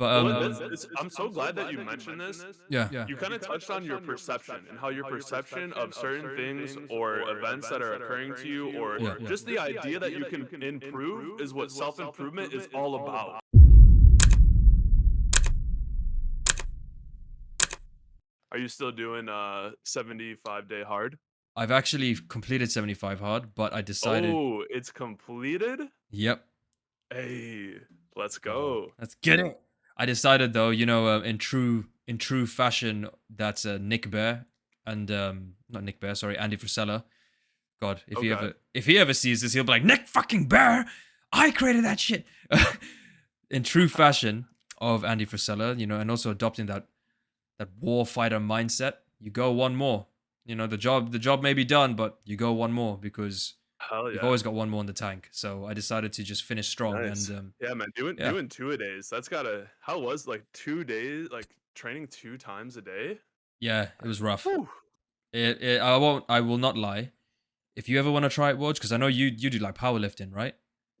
But Well, I'm so glad that you mentioned this. yeah, You kind of touched on your perception and how your perception of certain things or events that are occurring to you, or yeah. just the idea that you can improve, is what self improvement is all about. Are you still doing 75-day hard? I've actually completed 75 hard, but I decided, Oh, it's completed? yep, Hey, let's go. let's get it. I decided though, in true fashion, that's Nick Bear and not Nick Bear, sorry, Andy Frisella. God, if he Okay. ever if he ever sees this, he'll be like, Nick fucking Bear, I created that shit. In true fashion of Andy Frisella, and also adopting that war fighter mindset, you go one more. The job may be done, but you go one more because Hell you've yeah. always got one more in the tank. So I decided to just finish strong, and Nice. Yeah, man. Doing yeah, doing 2-a-days. That's gotta, how was like 2 days, like training two times a day? yeah, it was rough. Whew. I will not lie. If you ever want to try it, watch, because I know you do like powerlifting, right?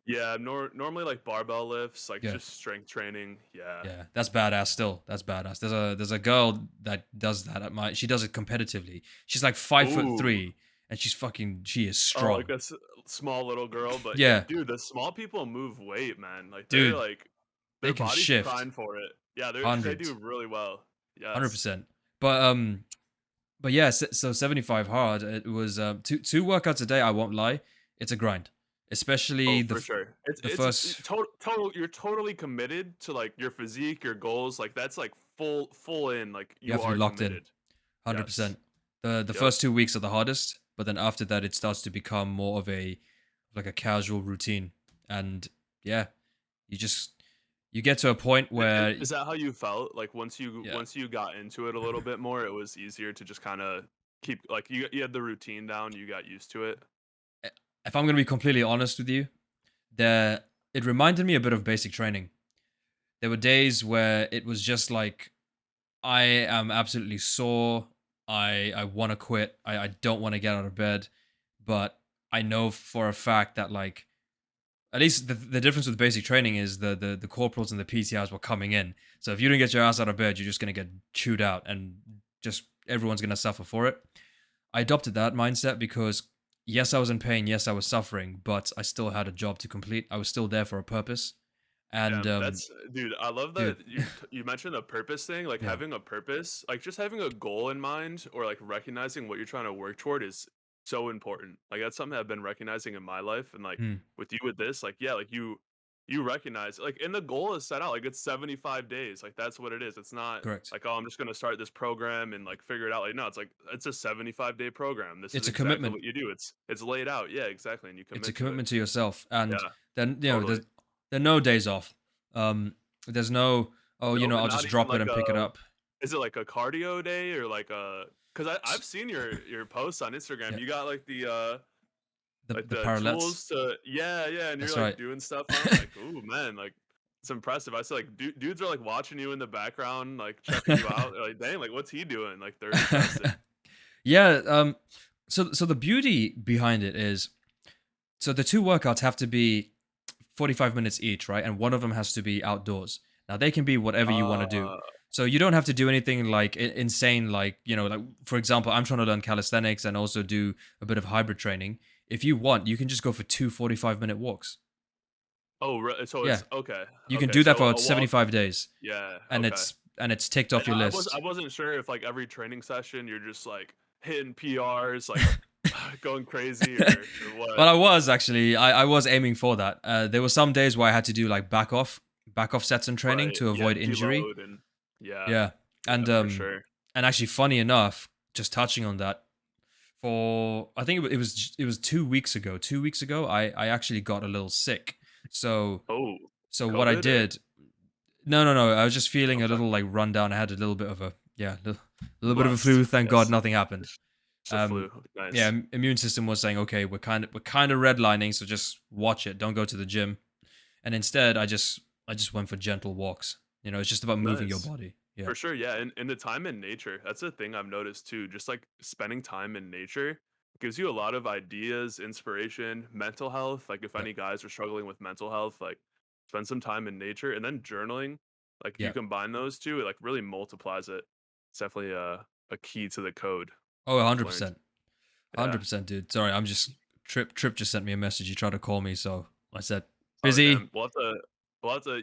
Yeah, normally like barbell lifts, like Yeah. just strength training. Yeah. Yeah, that's badass. Still, that's badass. There's a girl that does that at my. She does it competitively. She's like 5 foot Ooh. three, and she is Oh, like strong. a small little girl, but yeah, Yeah, dude, the small people move weight, man. Like they're dude, like, they their can body's shift crying for it. Yeah, they do hundreds, really well. Yes. 100%. But yeah, so 75 hard. It was two workouts a day. I won't lie, it's a grind, Oh, especially for sure. It's the it's first. total. You're totally committed to like your physique, your goals. Like that's like full in. Like You you have to be are locked in, committed. Yes. 100%. The Yep. first 2 weeks are the hardest, but then after that, it starts to become more of a like a casual routine, and yeah, you just you get to a point where Is that how you felt? Like yeah. once you got into it a little bit more, it was easier to just kind of keep like you had the routine down. You got used to it. If I'm gonna be completely honest with you, there it reminded me a bit of basic training. There were days where it was just like I am absolutely sore. I want to quit. I don't want to get out of bed, but I know for a fact that like at least the difference with basic training is the corporals and the PTRs were coming in. So if you don't get your ass out of bed, you're just gonna get chewed out, and just everyone's gonna suffer for it. I adopted that mindset because yes, I was in pain, yes, I was suffering, but I still had a job to complete. I was still there for a purpose, Yeah, and that's dude, I love dude, that you mentioned a purpose thing, like yeah, having a purpose, like just having a goal in mind or like recognizing what you're trying to work toward is so important. Like that's something I've been recognizing in my life, and like mm, with you with this, like yeah, like you recognize like, and the goal is set out like it's 75 days. Like that's what it is. It's not correct. like, oh, I'm just going to start this program and like figure it out. Like no, it's like it's a 75-day program. This is It's a exactly commitment. what you do. It's laid out. Yeah, exactly, and you It's a commit to it. commitment to yourself, and Yeah, then totally. there are no days off. There's no, oh, No, and I'll not just even drop it like and pick it a, up. is it like a cardio day or like a, because S- I've seen your posts on Instagram. Yeah, You got like the the parallettes. tools to, yeah, and you're That's like right. doing stuff on 'em, like, "Ooh, man," like, it's impressive. I see like dudes are like watching you in the background, like checking you out. They're like, "Dang, like what's he doing?" Like they're interested. Yeah. So the beauty behind it is, so the two workouts have to be 45 minutes each, right? And one of them has to be outdoors. Now they can be whatever you want to do. Uh, So you don't have to do anything like insane, like, like for example, I'm trying to learn calisthenics and also do a bit of hybrid training. If you want, you can just go for two 45-minute walks. oh, so Yeah. it's okay, You can okay, do that so for a walk, 75 days, yeah, and okay. it's ticked off your I list. wasn't sure if like every training session you're just like hitting PRs, like going crazy or what. But I was actually I was aiming for that. There were some days where I had to do like back off sets and training Right, to yeah, avoid injury. deload and yeah, Yeah. yeah, And for sure. actually funny enough, just touching on that, for I think it was 2 weeks ago. 2 weeks ago, I actually got a little sick. So Oh, so what I COVID or, did, no, I was just feeling a okay, little like run down. I had a little bit of a, yeah, little bit of a blessed, flu. Thank God yes, nothing happened. just a Um flu, yeah, nice, immune system was saying, okay, we're kind of redlining, so just watch it. Don't go to the gym. And instead, I just went for gentle walks. It's just about moving your nice. body. Yeah. For sure, yeah, and the time in nature, that's the thing I've noticed too, just, like, spending time in nature gives you a lot of ideas, inspiration, mental health, like, if Yep. any guys are struggling with mental health, like, spend some time in nature, and then journaling. Like if you Yeah. combine those two, it like really multiplies it. It's definitely a key to the code Oh, I've learned. 100%. Yeah. 100%, dude. Sorry, I'm just Trip just sent me a message. He tried to call me, so I said Oh busy. damn.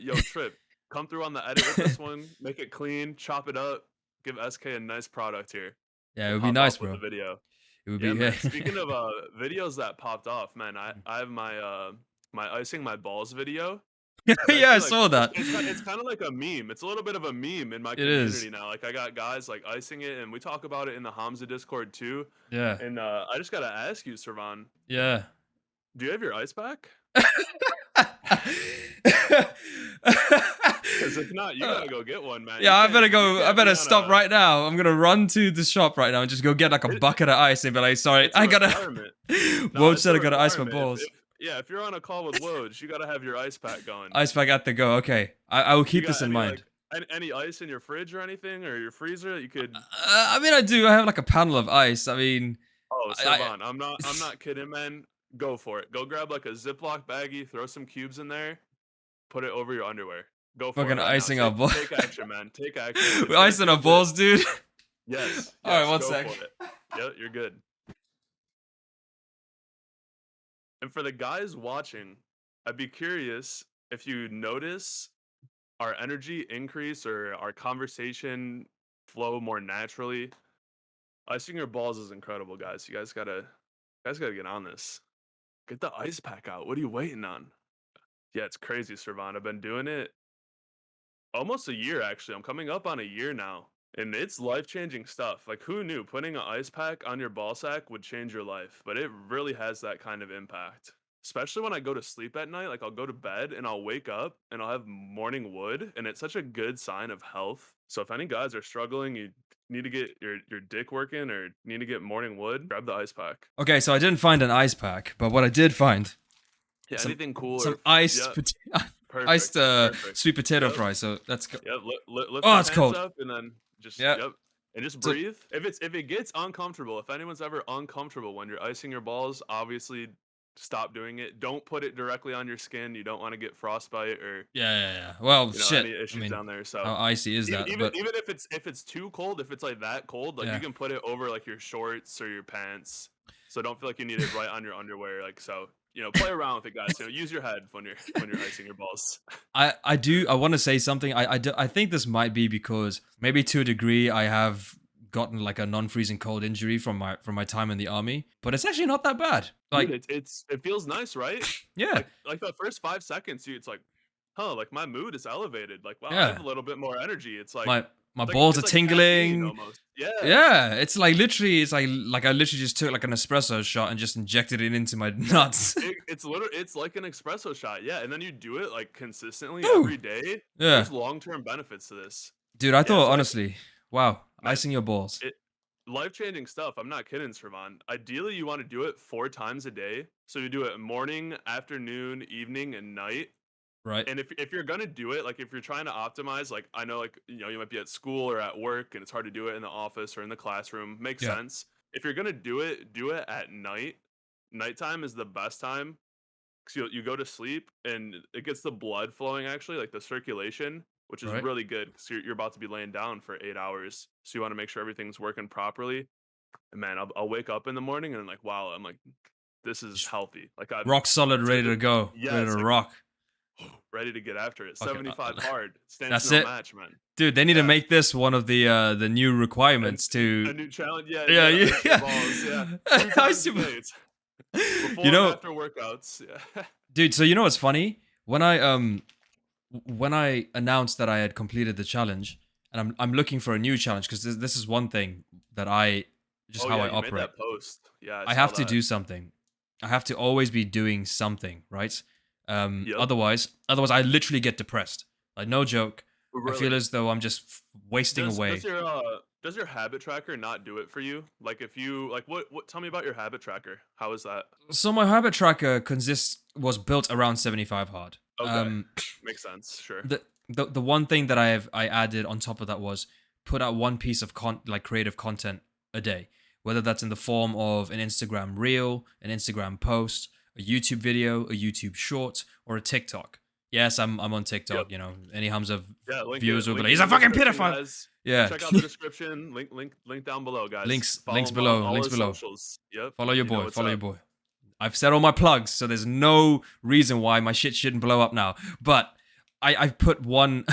Yo, Trip, come through on the edit with this one, make it clean, chop it up, give SK a nice product here. Yeah, it We'll would be pop nice, off with the bro. video. It would be Yeah, yeah. man. Speaking of videos that popped off, man, I have my icing my balls video. It's Yeah, I actually like saw that. it's kind of like a meme. It's a little bit of a meme in my It is. community now. Like I got guys like icing it, and we talk about it in the Hamza Discord too. Yeah. And I just gotta ask you, Sravan, Yeah. do you have your ice pack? Because if not, you gotta go get one, man. Yeah, I better You go. I can't be better on stop a right now. I'm gonna run to the shop right now and just go get like a it, bucket of ice and be like, sorry, it's a I gotta. requirement. No, Woj it's a said I gotta ice my requirement. balls. Yeah, if you're on a call with Woj, you gotta have your ice pack going. Ice pack at the go. Okay, I will You keep this got in any like mind. any ice in your fridge or anything or your freezer that you could? I mean, I do. I have like a panel of ice. I mean, Oh, I Sravan, I'm not kidding, man. Go for it. Go grab like a Ziploc baggie, throw some cubes in there, put it over your underwear. Go for it fucking right now. icing our balls. Take action, man. Take action. It's We're gonna icing our feel good. balls, dude. Yes, All right, yes. one Go sec. for it. Yep, you're good. And for the guys watching, I'd be curious if you notice our energy increase or our conversation flow more naturally. Icing your balls is incredible, guys. You guys gotta get on this. Get the ice pack out. What are you waiting on? Yeah, it's crazy, Sravan. I've been doing it almost a year actually. I'm coming up on a year now. And it's life-changing stuff. Like who knew putting an ice pack on your ball sack would change your life? But it really has that kind of impact. Especially when I go to sleep at night, like I'll go to bed and I'll wake up and I'll have morning wood, and it's such a good sign of health. So if any guys are struggling, you need to get your dick working or need to get morning wood, grab the ice pack. Okay, so I didn't find an ice pack, but what I did find Yeah, some anything cool some or iced yeah, iced perfect, perfect. sweet potato Yep. fries. So that's Yep, lift oh, your it's hands cold. up and then just Yeah. yep, and just So breathe. If it gets uncomfortable, if anyone's ever uncomfortable when you're icing your balls, obviously stop doing it. Don't put it directly on your skin. You don't want to get frostbite or yeah. Well, shit. any I issues mean, down there. So how icy is that? But even if it's too cold, if it's like that cold, like you yeah. can put it over like your shorts or your pants. So don't feel like you need it right on your underwear. Like so, play around with it, guys. Use your head when you're icing your balls. I want to say something. I think this might be because maybe to a degree I have gotten like a non-freezing cold injury from my time in the army, but it's actually not that bad. Dude, Like, it feels nice, right? yeah, Like the first 5 seconds, it's like, huh, like my mood is elevated. Like, wow, I have yeah. a little bit more energy. It's like My balls are it's like caffeine tingling. almost. Yeah. Yeah, it's like literally, it's like I literally just took like an espresso shot and just injected it into my nuts. It's like an espresso shot. Yeah. And then you do it like consistently Ooh, every day. yeah, There's long-term benefits to this. dude. I Yeah. thought So honestly, wow, man, icing your balls, it life-changing stuff. I'm not kidding, Sravan. Ideally, you want to do it 4 times a day. So you do it morning, afternoon, evening, and night. right? And if you're gonna do it, like if you're trying to optimize, like I know, like you might be at school or at work, and it's hard to do it in the office or in the classroom. Makes Yeah, sense. If you're gonna do it at night. Nighttime is the best time because you go to sleep and it gets the blood flowing actually, like the circulation, which is right. really good because you're about to be laying down for 8 hours. So you want to make sure everything's working properly. And man, I'll wake up in the morning and I'm like, wow, I'm like, this is Just healthy. Like I'm rock solid, it's ready like to go, yeah, ready it's to like rock. ready to get after it. Okay, 75 hard stands that's no it. match, man. Dude, they need to Yeah, make this one of the new and requirements a to new challenge. Yeah, you yeah, gotta yeah, ice your yeah. balls. Yeah, two I times a super, day. It's you before and know, after workouts. Yeah. dude. So you know what's funny? When I announced that I had completed the challenge, and I'm looking for a new challenge because this is one thing that I just Oh how yeah, I you made operate. that post. Yeah, I I saw have to that. do something. I have to always be doing something, right? Yep. Otherwise, I literally get depressed. Like no joke. I feel Really. as though I'm just wasting Does away. does your habit tracker not do it for you? Like if you like what tell me about your habit tracker. How is that? So my habit tracker was built around 75 hard. Okay. Makes sense. Sure. The one thing that I added on top of that was put out one piece of creative content a day, whether that's in the form of an Instagram reel, an Instagram post, a YouTube video, a YouTube short, or a TikTok. Yes, I'm on Yep. TikTok. Any Hamza Yeah, viewers will be link like, it he's in a the fucking description, pedophile. guys. Yeah. Check out the description. Link down below, guys. links Follow him on below. all Links his below. socials. Yep, Follow your you know boy. what's Follow your up. boy. I've said all my plugs, so there's no reason why my shit shouldn't blow up now. But I put one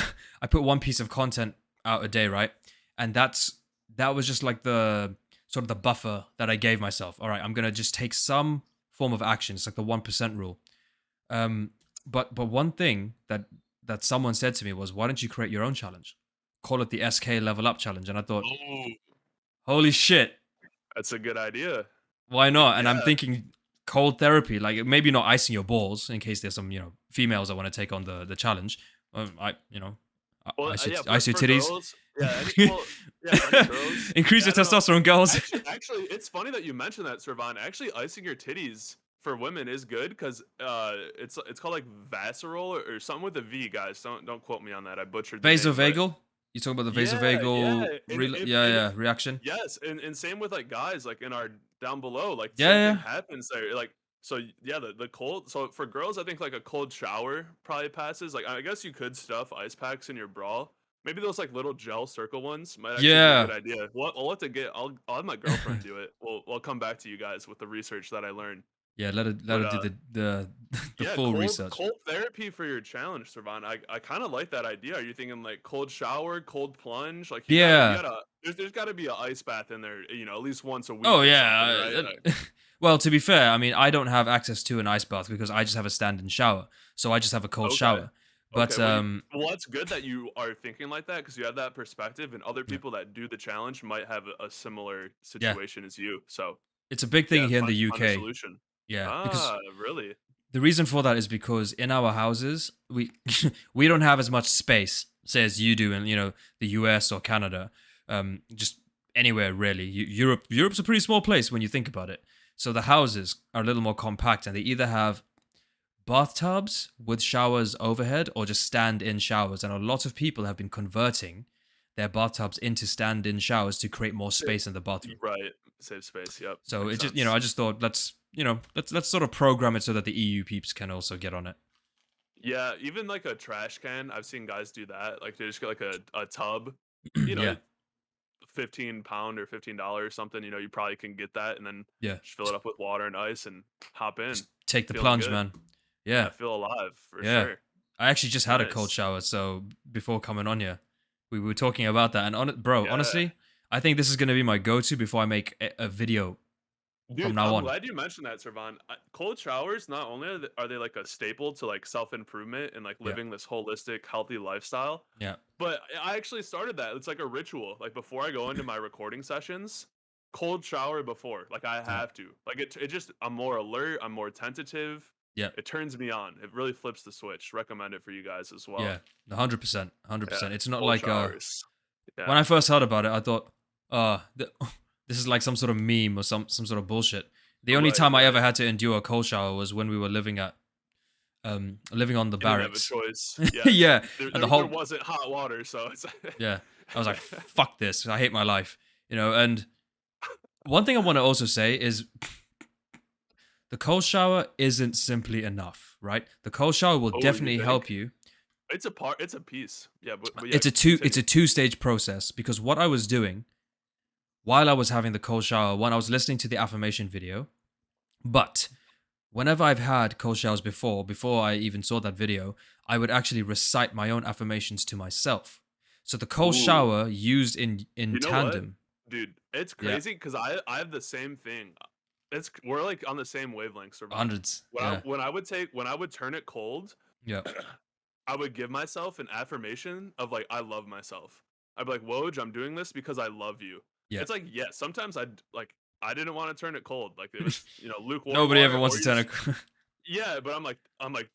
I put one piece of content out a day, right? And that was just like the sort of the buffer that I gave myself. All right, I'm gonna just take some form of action. It's like the 1% rule. Um, but one thing that someone said to me was, why don't you create your own challenge? Call it the SK Level Up Challenge. And I thought, Oh, holy shit, that's a good idea. why not? And I'm Yeah. thinking cold therapy, like maybe not icing your balls in case there's some females that want to take on the challenge. Well, yeah, ice your for titties, girls, yeah, for any girls, increase yeah, your I don't know. testosterone, girls. Actually, it's funny that you mentioned that, Sravan. Actually, icing your titties for women is good because it's called like Vasserol or something with a V, guys. Don't quote me on that. I butchered the name, but Vasovagal. You talk about the yeah, vasovagal, yeah, and if yeah, and yeah, reaction. yes, and same with like guys, like in our down below, like Yeah, same thing yeah, happens there. Like so, yeah, the cold. So for girls, I think like a cold shower probably passes. Like I guess you could stuff ice packs in your bra. Maybe those like little gel circle ones might actually be a yeah. good idea. Well, I'll let to get. I'll have my girlfriend do it. We'll come back to you guys with the research that I learned. Yeah, let But her do the yeah, full research. cold therapy for your challenge, Servan. I kind of like that idea. Are you thinking like cold shower, cold plunge? Like you Yeah. gotta there's got to be an ice bath in there, at least once a Oh week or something, yeah. right? Well, to be fair, I mean, I don't have access to an ice bath because I just have a stand-in shower, so I just have a cold Okay. shower. Okay, But well, that's good that you are thinking like that because you have that perspective, and other yeah, people that do the challenge might have a similar yeah, situation as you. So it's a big thing yeah, here in the find a UK. solution. Yeah, because Ah, really? the reason for that is because in our houses we we don't have as much space, say as you do in the US or Canada, just anywhere really. Europe's a pretty small place when you think about it. So the houses are a little more compact, and they either have bathtubs with showers overhead or just stand-in showers. And a lot of people have been converting their bathtubs into stand-in showers to create more Save, space in the bathroom. right. Save space. Yep, So makes it just sense. I just thought let's sort of program it so that the EU peeps can also get on it. Yeah, even like a trash can, I've seen guys do that. Like they just get like a tub, you Yeah, know, 15 pound or $15 or something. You probably can get that and then yeah. just fill it up with water and ice and hop in. Just take the Feeling plunge, good. man. Yeah, Yeah, feel alive for yeah. sure. I actually just had a cold Nice. shower, so before coming on here, we were talking about that. And bro, Yeah. honestly, I think this is gonna be my go-to before I make a video from Dude, now I'm on. glad you mentioned that, Servan. Cold showers, not only are they like a staple to like self improvement and like Yeah, living this holistic, healthy lifestyle, yeah, but I actually started that. It's like a ritual. Like before I go into my recording sessions, cold shower before. Like I yeah, have to. Like it just, I'm more alert, I'm more tentative. yeah, It turns me on. It really flips the switch. Recommend it for you guys as well. yeah. 100%, Yeah, 100%. It's not cold like showers. when Yeah. I first heard about it, I thought, this is like some sort of meme or some sort of bullshit. The only Right, time I right. ever had to endure a cold shower was when we were living on the You didn't have a barracks. choice. Yeah. Yeah, There, and the there, there whole wasn't hot water, so it's yeah. I was like, fuck this. I hate my life. And one thing I want to also say is the cold shower isn't simply enough, right? The cold shower will Oh, you definitely help think? you. It's a piece. Yeah, but yeah, It's continue. a two-stage process because what I was doing while I was having the cold shower, when I was listening to the affirmation video, but whenever I've had cold showers before I even saw that video, I would actually recite my own affirmations to myself. So the cold Ooh. shower used in You know what? tandem. Dude, it's Yeah, crazy because I have the same thing. We're like on the same wavelength, Servan. hundreds. Yeah, When I would turn it cold, yeah, I would give myself an affirmation of like I love myself. I'd be like, Woj, I'm doing this because I love you. yeah. It's like, yeah, sometimes I didn't want to turn it cold. Like it was, lukewarm Nobody ever water, wants or to you turn just a. yeah, but I'm like,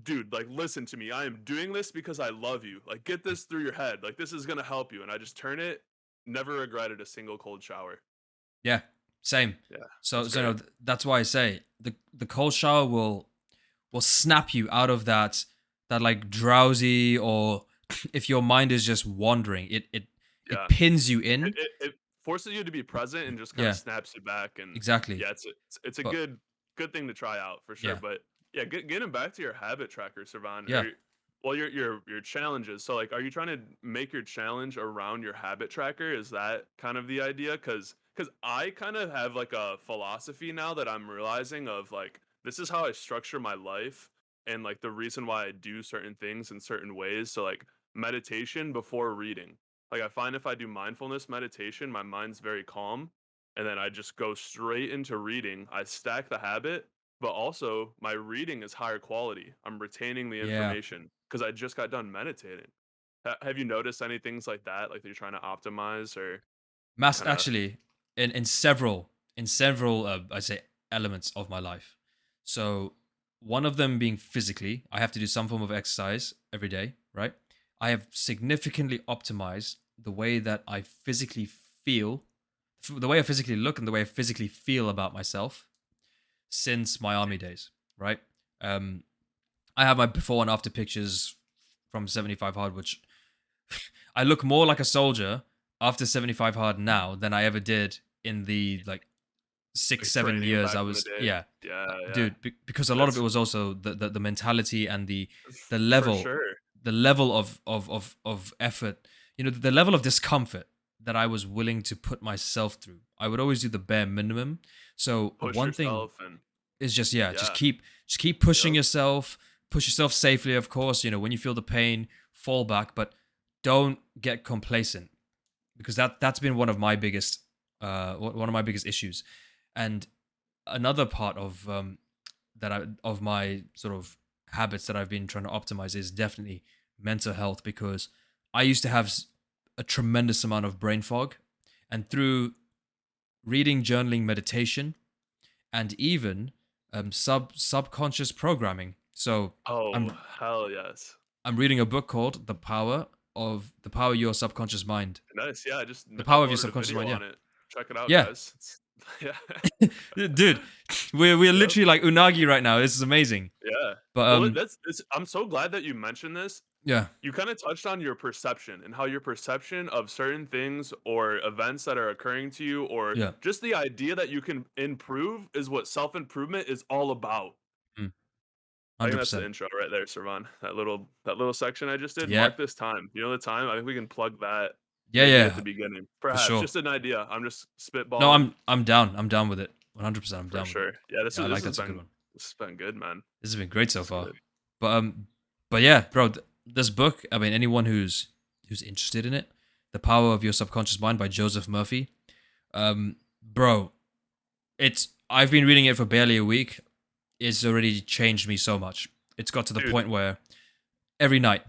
dude, like listen to me. I am doing this because I love you. Like get this through your head. Like this is gonna help you. And I just turn it. Never regretted a single cold shower. Yeah, same. Yeah, So it's so great. that's why I say the cold shower will snap you out of that like drowsy, or if your mind is just wandering, it Yeah, pins you it, in. it, it forces you to be present and just kind of Yeah, snaps you back. And exactly. yeah, it's a But good thing to try out for sure. yeah, But yeah, getting back to your habit tracker, Servan. yeah. Well, your challenges. So, like, are you trying to make your challenge around your habit tracker? Is that kind of the idea? Because I kind of have like a philosophy now that I'm realizing of like this is how I structure my life and like the reason why I do certain things in certain ways. So, like meditation before reading. Like, I find if I do mindfulness meditation, my mind's very calm, and then I just go straight into reading. I stack the habit, but also my reading is higher quality. I'm retaining the Yeah. information because I just got done meditating. Have you noticed any things like that, like that you're trying to optimize or Mass kind of? actually in several I say elements of my life. So one of them being physically, I have to do some form of exercise every day, right? I have significantly optimized the way that I physically feel, the way I physically look and the way I physically feel about myself since my army days, right? Um I have my before and after pictures from 75 hard, which I look more like a soldier after 75 hard now than I ever did in the like six, Like 7 years training I back in the was. day? Yeah, Yeah, yeah. dude, because a lot of it That's was also the mentality and the for level sure. the level of effort, the level of discomfort that I was willing to put myself through. I would always do the bare minimum. So Push one thing yourself and is just, yeah, just yeah. keep pushing Yep. yourself, push yourself safely, of course. When you feel the pain, fall back, but don't get complacent, because that's been one of my biggest issues. And another part of my sort of habits that I've been trying to optimize is definitely mental health, because I used to have a tremendous amount of brain fog, and through reading, journaling, meditation, and even subconscious programming. So Oh, I'm hell yes. I'm reading a book called The Power of Your Subconscious Mind. Nice. Yeah, I just The Power of Your uploaded a Subconscious video Mind. Yeah, on it. Check it out, yeah, guys. It's yeah. dude, we're Yep. literally like unagi right now. This is amazing. Yeah. But Well, that's it's I'm so glad that you mentioned this. yeah, You kinda touched on your perception and how your perception of certain things or events that are occurring to you or yeah, just the idea that you can improve is what self-improvement is all about. I think hundred that's the percent. intro right there, Sravan. That little section I just did, Yeah, mark this time. You know the time? I think we can plug that yeah, maybe at yeah, the beginning. for Perhaps, sure. just an idea. I'm just No, spitballing I'm down. I'm down with it. 100%. I'm for down with it. sure. Yeah, Yeah, I like that's a good one. this has been good, man. This has been great This so is far. good. But yeah, bro, this book. I mean, anyone who's interested in it, The Power of Your Subconscious Mind by Joseph Murphy. Bro, I've been reading it for barely a week. It's already changed me so much. It's got to the Dude, point where every night.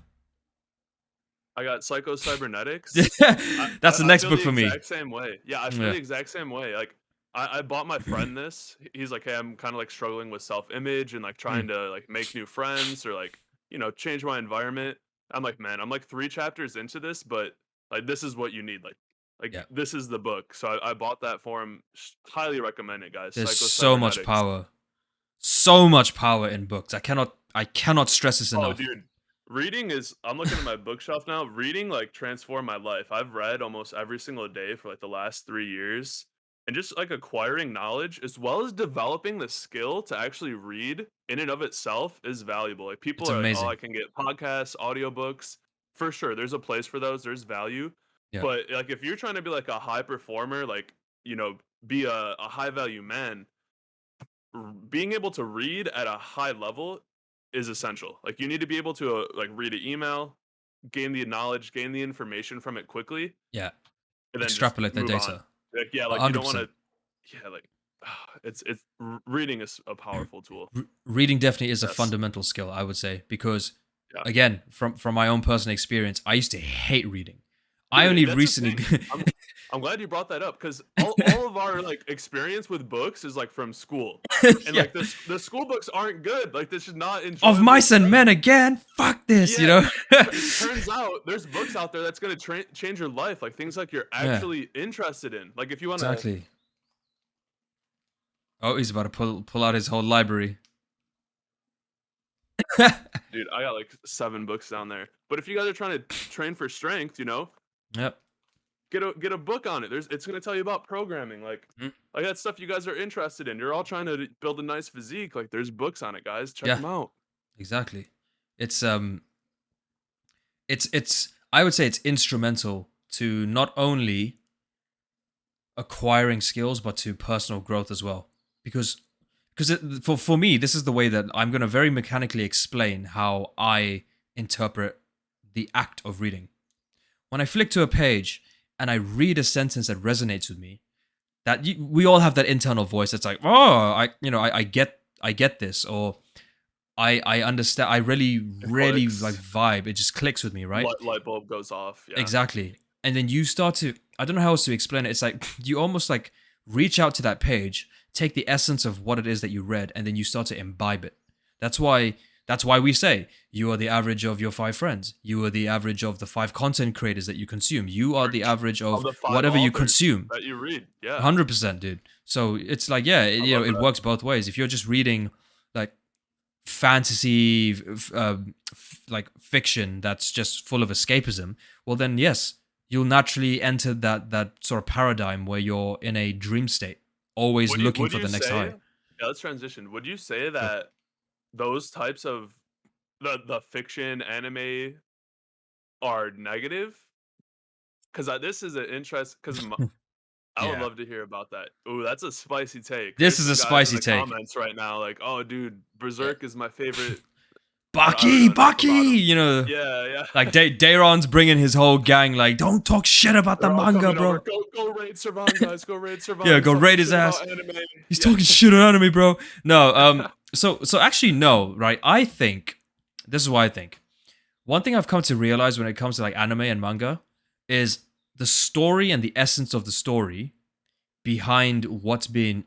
I got Psycho Cybernetics. That's the I next feel book the for me. exact same way. Yeah, I feel Yeah. the exact same way. Like, I bought my friend this. He's like, "Hey, I'm kinda, like, struggling with self-image and, like, trying Mm, to, like, make new friends or, like, change my environment." I'm like, "Man, I'm, like, 3 chapters into this, but, like, this is what you need, yeah. this is the book." So I bought that for him. Highly recommend it, guys. There's Psycho so much Cybernetics. power. So much power in books. I cannot stress this Oh, enough. dude. Reading is I'm looking at my bookshelf now. Reading like transformed my life. I've read almost every single day for like the last 3 years. And just like acquiring knowledge as well as developing the skill to actually read in and of itself is valuable. Like people It's are like, "Oh, I amazing. can get podcasts, audiobooks." For sure, there's a place for those. There's value. Yeah. But like if you're trying to be like a high performer, like, be a high value man, being able to read at a high level is essential. Like you need to be able to like read an email, gain the knowledge, gain the information from it quickly, Yeah. and then just Extrapolate the move on. data. Like yeah, like you don't want 100%. to. Yeah, like reading is a powerful tool. Reading definitely is a Yes. fundamental skill, I would say, because Yeah, again, from my own personal experience, I used to hate reading. I dude, only that's the recently thing. I'm glad you brought that up because all of our like experience with books is like from school, and yeah, like the school books aren't good. Like this is not of enjoyable mice and study. men again. Fuck this, you Yeah, know. turns out there's books out there that's gonna change your life, like things like you're Yeah, actually interested in. Like if you wanna, exactly. Oh, he's about to pull out his whole library. dude, I got like 7 books down there. But if you guys are trying to train for strength, Yep. get a book on it. It's gonna tell you about programming, Mm, like that stuff you guys are interested in. You're all trying to build a nice physique. Like there's books on it, guys. Check yeah, them out. exactly. It's it's I would say it's instrumental to not only acquiring skills but to personal growth as well, because for me this is the way that I'm going to very mechanically explain how I interpret the act of reading. When I flick to a page and I read a sentence that resonates with me, we all have that internal voice that's like, oh, I get this, or I understand, I It really like clicks. vibe, it just clicks with me, right? Light bulb goes off. Yeah. Exactly. And then you start to, I don't know how else to explain it. It's like you almost like reach out to that page, take the essence of what it is that you read, and then you start to imbibe it. That's why we say you are the average of your five friends. You are the average of the five content creators that you consume. You are the Preach. average Of of the 5 whatever you authors consume. that you read. Yeah. 100%, dude. So it's like, yeah, I love it that. works both ways. If you're just reading like fantasy, like fiction that's just full of escapism, well, then yes, you'll naturally enter that sort of paradigm where you're in a dream state, always looking Would for you the next say, high. yeah, let's transition. Would you say Sure. that those types of the fiction anime are negative? Because this is an interest. Because I would Yeah. love to hear about that. Ooh, that's a spicy take. This There's is a some guys in spicy the take. comments right now, like, "Oh, dude, Yeah. Berserk is my favorite." I don't Bucky, know enough Bucky, about him. you know, Yeah, like yeah. Dayron's bringing his whole gang, like, don't talk shit about the They're all manga, coming over. bro. Go raid Sravan, guys. Go raid Yeah, Sravan. He's go talking raid his shit ass. about anime. He's Yeah. talking shit on anime, bro. No, so actually no, right? I think this is what I think. One thing I've come to realize when it comes to like anime and manga is the story and the essence of the story behind what's being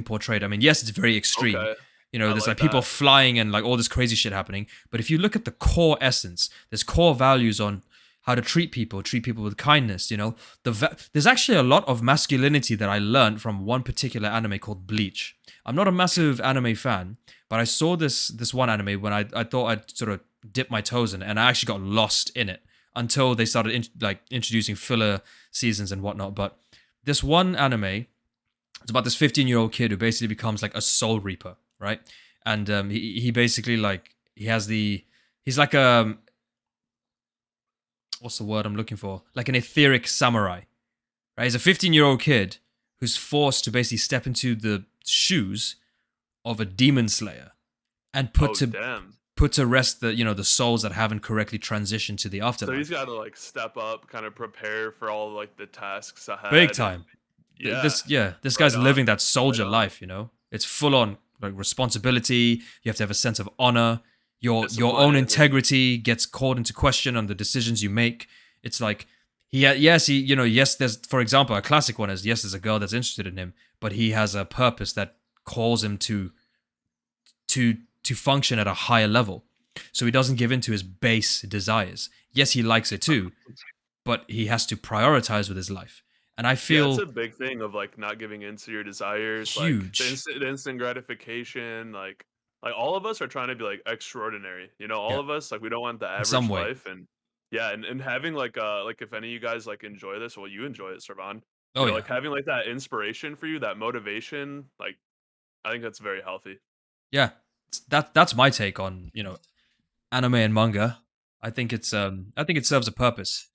portrayed. I mean, yes, it's very extreme. Okay. You know, I there's like like people that. flying and like all this crazy shit happening. But if you look at the core essence, there's core values on how to treat people with kindness. You know, there's actually a lot of masculinity that I learned from one particular anime called Bleach. I'm not a massive anime fan, but I saw this one anime when I thought I'd sort of dip my toes in it, and I actually got lost in it until they started introducing filler seasons and whatnot. But this one anime, it's about this 15-year-old kid who basically becomes like a soul reaper, right? And he basically like he's like a, what's the word I'm looking for, like an etheric samurai, right? He's a 15-year-old kid who's forced to basically step into the shoes of a demon slayer and Oh, damn. put to rest the, the souls that haven't correctly transitioned to the So he's afterlife. got to like step up, kind of prepare for all like the tasks Big ahead, and time. yeah, This right guy's living on, that right soldier on. life. It's full on like responsibility. You have to have a sense of honor. Your own Discipline and integrity gets called into question on the decisions you make. It's like yes, yes, there's, for example, a classic one is, yes, there's a girl that's interested in him, but he has a purpose that calls him to function at a higher level. So he doesn't give in to his base desires. Yes, he likes it too, but he has to prioritize with his life. And I yeah, it's feel a big thing of like not giving in to your desires, like huge. the instant gratification, like all of us are trying to be like extraordinary. All Yeah, of us like we don't want the in some average way. life, and yeah, and having like if any of you guys like enjoy this, well, you enjoy it, Servan. Oh Like yeah, having like that inspiration for you, that motivation, like I think that's very healthy. yeah. That's my take on anime and manga. I think it serves a purpose.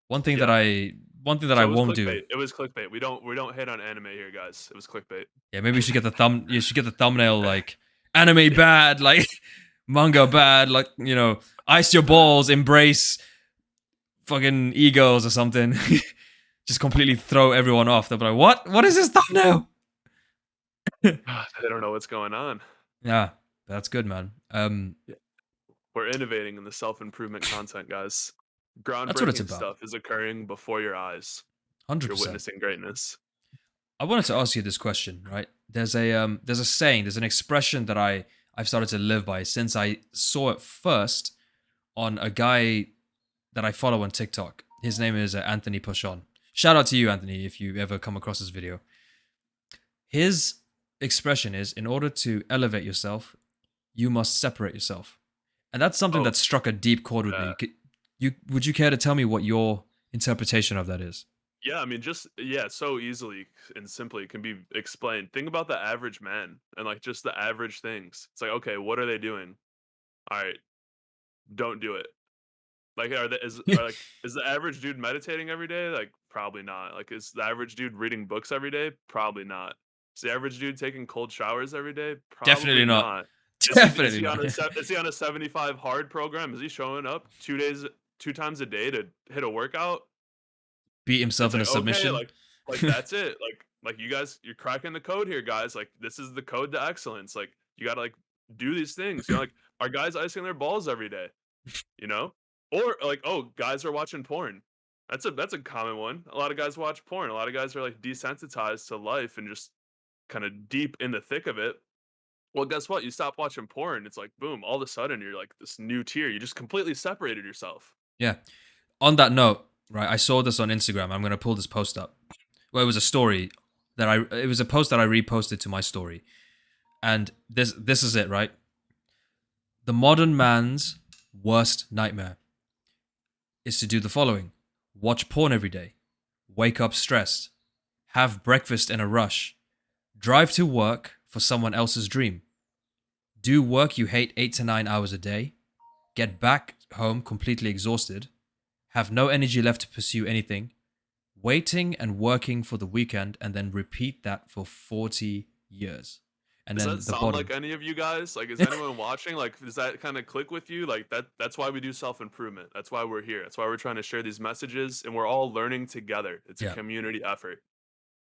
One thing that Yeah. I one thing that I So it was won't do. clickbait. It was clickbait. We don't hate on anime here, guys. It was clickbait. Yeah, maybe you should get the you should get the thumbnail like anime bad, like manga bad, like ice your balls, embrace fucking egos or something. Just completely throw everyone off. They'll be like, "What? What is this thumbnail?" They don't know what's going on. Yeah, that's good, man. Yeah. We're innovating in the self-improvement content, guys. That's what it's Groundbreaking about. stuff is occurring before your eyes. Hundred You're percent. witnessing greatness. I wanted to ask you this question, right? There's a saying, there's an expression that I've started to live by since I saw it first on a guy that I follow on TikTok. His name is Anthony Pochon. Shout out to you, Anthony, if you ever come across this video. His expression is, in order to elevate yourself, you must separate yourself. And that's something Oh, that struck a deep chord with me. yeah. Would you care to tell me what your interpretation of that is? Yeah, I mean, just yeah, so easily and simply can be explained. Think about the average man and like just the average things. It's like, okay, what are they doing? All right, don't do it. Like, is the average dude meditating every day? Like, probably not. Like, is the average dude reading books every day? Probably not. Is the average dude taking cold showers every day? Definitely Probably not. not. Is Definitely he not. on a 75 hard program? Is he showing up 2 days 2 times a day to hit a workout? Beat himself It's in a like, okay, submission. that's it. Like you guys, you're cracking the code here, guys. Like this is the code to excellence. Like you gotta like do these things. You know, like are guys icing their balls every day? You know? Or like, oh, guys are watching porn. That's a common one. A lot of guys watch porn. A lot of guys are like desensitized to life and just kind of deep in the thick of it. Well, guess what? You stop watching porn, it's like boom, all of a sudden you're like this new tier. You just completely separated yourself. Yeah. On that note, right, I saw this on Instagram. I'm gonna pull this post up. Well, it was a story that it was a post that I reposted to my story, and this is it, right? The modern man's worst nightmare is to do the following: watch porn every day, wake up stressed, have breakfast in a rush, drive to work for someone else's dream, do work you hate 8 to 9 hours a day, get back home completely exhausted, have no energy left to pursue anything, waiting and working for the weekend, and then repeat that for 40 years. And Does that then the sound bottom. like any of you guys? Like, is anyone watching? Like, does that kind of click with you? Like that's why we do self-improvement. That's why we're here. That's why we're trying to share these messages and we're all learning together. It's a Yeah. community effort.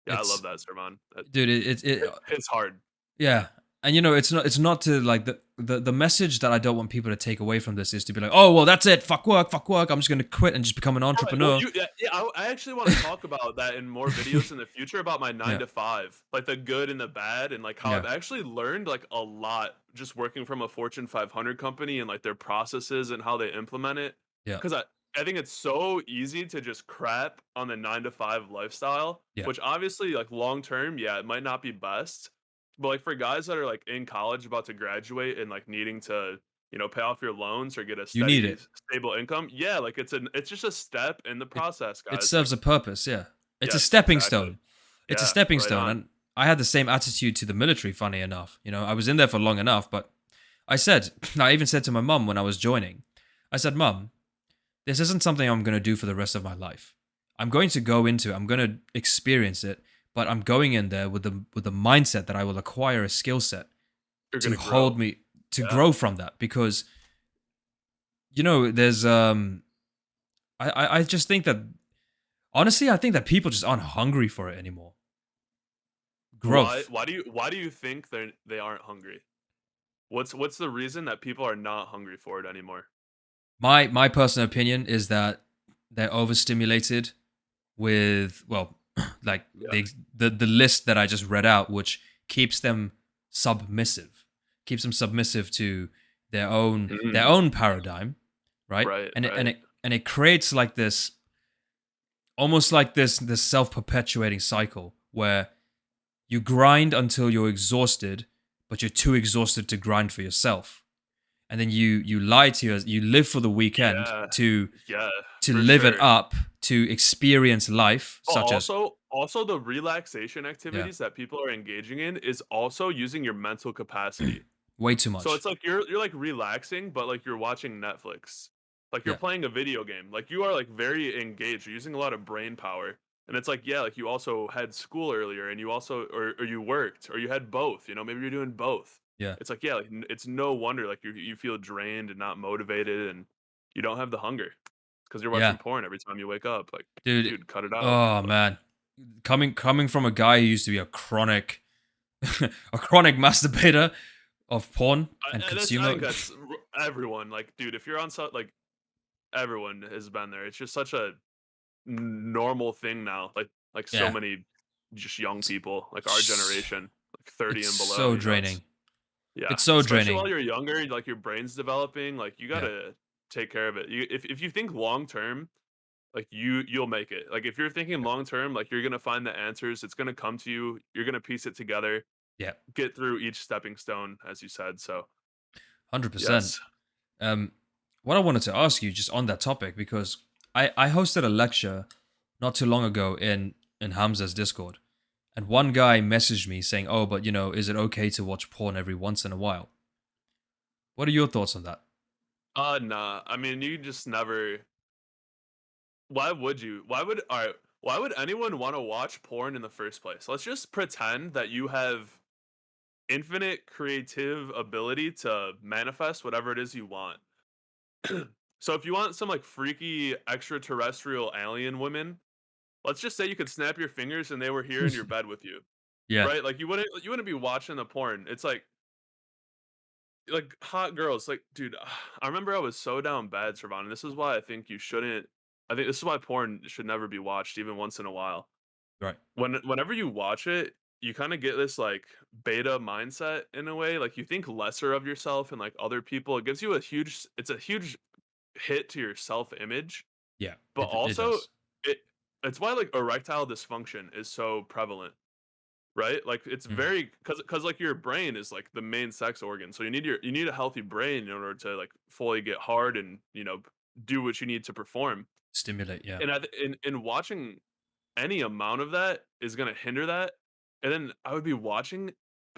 Yeah, I love It's, that, Servan. That dude, it hits hard. yeah. And it's not to like the message that I don't want people to take away from this is to be like, oh well, that's it, fuck work, I'm just gonna quit and just become an Right. Well, entrepreneur. yeah, I actually want to talk about that in more videos in the future about my nine Yeah. to five, like the good and the bad, and like how Yeah. I've actually learned like a lot just working from a Fortune 500 company and like their processes and how they implement it. Yeah. Because I think it's so easy to just crap on the 9 to 5 lifestyle, Yeah. which obviously like long term, yeah, it might not be best, but like for guys that are like in college about to graduate and like needing to pay off your loans or get a You need steady, it. stable income. Yeah, like it's just a step in the It process, it guys. Like, serves a purpose, yeah. It's a yes, stepping exactly. stone. It's a Yeah, stepping right stone. on. And I had the same attitude to the military, funny enough. I was in there for long enough, but I even said to my mum when I was joining, I said, Mum, this isn't something I'm going to do for the rest of my life. I'm going to go into it, I'm going to experience it, but I'm going in there with the mindset that I will acquire a skill set You're to gonna hold grow. me to Yeah. grow from that because there's I just think that honestly I think that people just aren't hungry for it anymore. Why? Growth. Why do you think they aren't hungry? What's the reason that people are not hungry for it anymore? My personal opinion is that they're overstimulated with like Yeah. the list that I just read out, which keeps them submissive to their Mhm. own paradigm, right? Right. And it and Right. it and it creates like this almost like this self-perpetuating cycle where you grind until you're exhausted, but you're too exhausted to grind for yourself. And then you lie to you live for the weekend Yeah. to Yeah. For live it sure. up, to experience life, But such as also the relaxation yeah, activities that people are engaging in is also using your mental capacity. way too So much. it's like you're like relaxing, but like you're watching Netflix. Like you're Yeah, playing a video game. Like you are like very engaged. You're using a lot of brain power. And it's like, yeah, like you also had school earlier and you also or you worked or you had both, maybe you're doing both. yeah, It's like, yeah, like it's no wonder like you feel drained and not motivated and you don't have the hunger because you're yeah, watching porn every time you wake up. Like, dude. dude, cut it out. Oh Like, man, coming from a guy who used to be a chronic a chronic masturbator of porn and I consumer. think that's everyone. Like, dude, if you're on like everyone has been there. It's just such a normal thing now. Like so Yeah, many just young it's, people, like our it's generation, like 30 and below, so draining. it's yeah, It's so especially while draining. you're younger, like your brain's developing, like you got Yeah, to take care of it. If you think long term, like you'll make it. Like if you're thinking yeah, long term, like you're going to find the answers. It's going to come to you. You're going to piece it together, yeah, get through each stepping stone as you said. So, 100%. yes. Um, what I wanted to ask you just on that topic because I hosted a lecture not too long ago in Hamza's Discord, and one guy messaged me saying, "Oh, but is it okay to watch porn every once in a while?" What are your thoughts on that? Nah. I mean, you just never. Why would you? Why would all right? Why would anyone want to watch porn in the first place? Let's just pretend that you have infinite creative ability to manifest whatever it is you want. So if you want some like freaky extraterrestrial alien women, let's just say you could snap your fingers and they were here in your bed with you, Yeah. right? Like you wouldn't be watching the porn. It's like hot girls. Like, dude, I remember I was so down bad, Sravan. This is why I think you shouldn't. I think this is why porn should never be watched, even once in a while. Right. Whenever you watch it, you kind of get this like beta mindset in a way. Like you think lesser of yourself and like other people. It gives you a huge. It's a huge hit to your self image, Yeah. but It also does. it. It's why like erectile dysfunction is so prevalent, right? Like it's Mhm. very because like your brain is like the main sex organ, so you need a healthy brain in order to like fully get hard and do what you need to perform. Stimulate. Yeah. And in watching any amount of that is gonna hinder that. And then I'd be watching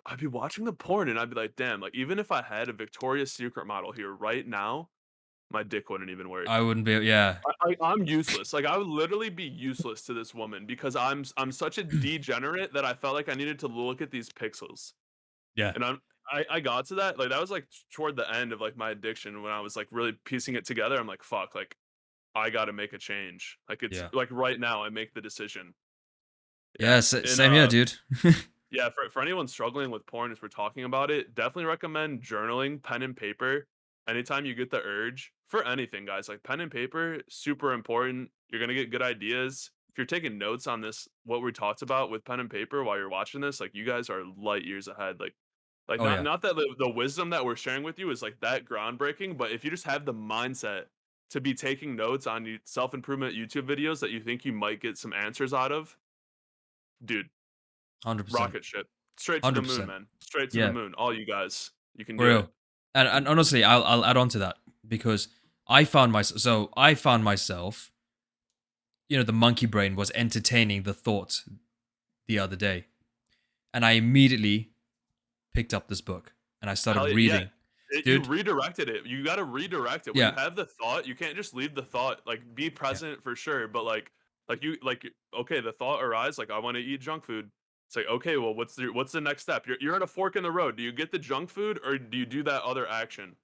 the porn and I'd be like, damn, like even if I had a Victoria's Secret model here right now, my dick wouldn't even work. I wouldn't be. Yeah. I'm useless. Like I would literally be useless to this woman because I'm such a degenerate that I felt like I needed to look at these pixels. Yeah. And I got to that. Like that was like toward the end of like my addiction when I was like really piecing it together. I'm like, fuck, like I gotta make a change. Like it's Yeah. like right now I make the decision. Yeah. Yeah. And Same here, dude. yeah, for anyone struggling with porn as we're talking about it, definitely recommend journaling, pen and paper. Anytime you get the urge for anything, guys, like pen and paper, super important. You're gonna get good ideas. If you're taking notes on this, what we talked about with pen and paper while you're watching this, like you guys are light years ahead. Like Oh yeah. not that the wisdom that we're sharing with you is like that groundbreaking, but if you just have the mindset to be taking notes on self improvement YouTube videos that you think you might get some answers out of, dude, 100%. rocket ship. Straight to the moon, 100%. man. Straight to the Yeah. moon. All you guys. You can For do it. real. And honestly, I'll add on to that because I found myself, the monkey brain was entertaining the thought the other day, and I immediately picked up this book and I started Hell yeah. reading. You Dude, redirected it. You gotta redirect it. When you yeah, have the thought, you can't just leave the thought. Like be yeah, present for sure, but okay, the thought arises, like I want to eat junk food. It's like, okay, well, what's the next step? You're at a fork in the road. Do you get the junk food or do you do that other action?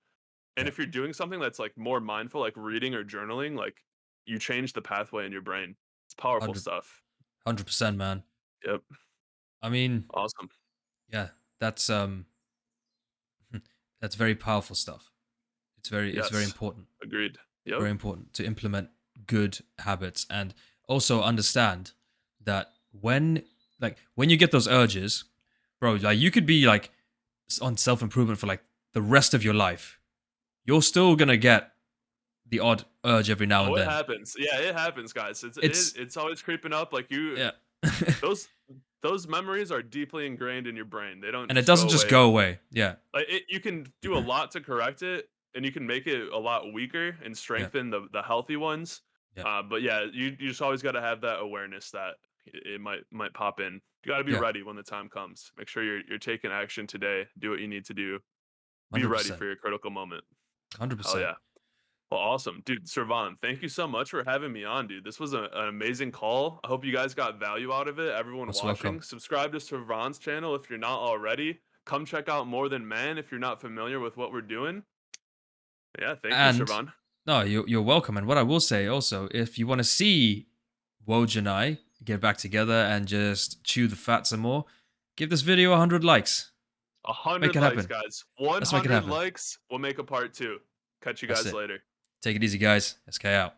And yeah, if you're doing something that's like more mindful, like reading or journaling, like you change the pathway in your brain. It's powerful 100%, man. Yep. I mean, Awesome. yeah, that's that's very powerful stuff. It's very Yes. important. Agreed. Yep. Very important to implement good habits and also understand that when you get those urges, bro, like you could be like on self-improvement for like the rest of your life. You're still going to get the odd urge every now Oh, and it then. happens. Yeah, it happens, guys. It's It's always creeping up. Like you, yeah. those those memories are deeply ingrained in your brain. They don't And it just go doesn't just away. go away. Yeah. Like you can do a lot to correct it, and you can make it a lot weaker and Yeah. strengthen the healthy ones. Yeah. But yeah, you just always got to have that awareness that it might pop in. You got to be Yeah. ready when the time comes. Make sure you're taking action today. Do what you need to do. Be ready 100%. for your critical moment. Hell 100%. yeah. Well, awesome, dude. Sirvan, thank you so much for having me on, dude. This was an amazing call. I hope you guys got value out of it. Everyone Most welcome. watching, subscribe to Sirvan's channel if you're not already. Come check out More Than Man if you're not familiar with what we're doing. Yeah, thank you, And Sirvan. no, you're welcome. And what I will say also, if you want to see Woj and I get back together and just chew the fat some more, give this video 100 likes. A Make hundred it likes, happen. guys. Let's make it 100 happen. likes. We'll make a part two. Catch you That's guys it. later. Take it easy, guys. SK out.